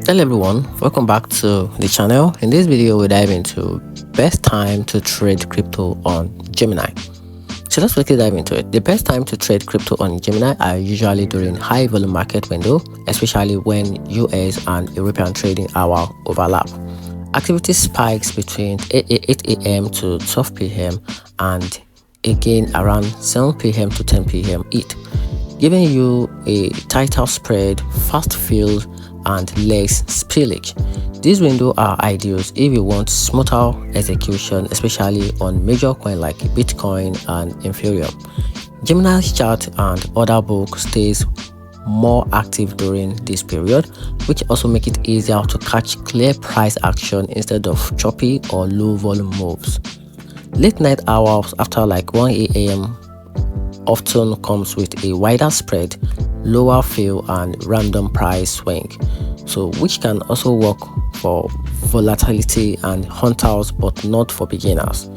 Hello everyone, welcome back to the channel. In this video we dive into best time to trade crypto on Gemini. So let's quickly dive into it. The best time to trade crypto on Gemini are usually during high volume market window, especially when US and European trading hour overlap. Activity spikes between 8 a.m. to 12 p.m. and again around 7 p.m. to 10 p.m. ET, giving you a tighter spread, fast fills, and less spillage. These windows are ideal if you want smoother execution, especially on major coins like Bitcoin and Ethereum. Gemini's chart and order book stays more active during this period, which also make it easier to catch clear price action instead of choppy or low volume moves. Late night hours after like 1 a.m. often comes with a wider spread, lower fill, and random price swing, so which can also work for volatility and hunters but not for beginners.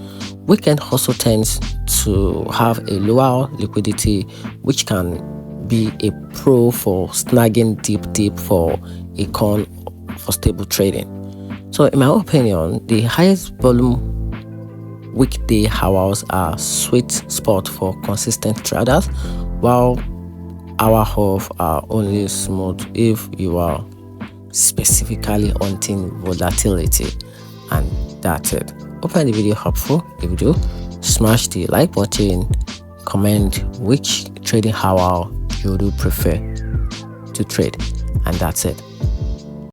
Weekend also tends to have a lower liquidity, which can be a pro for snagging deep for a coin for stable trading. So in my opinion, the highest volume weekday hours are sweet spot for consistent traders, while hour off are only smooth if you are specifically hunting volatility. And that's it. Hope the video helpful. If you do, smash the like button, comment which trading hour you do prefer to trade, and that's it.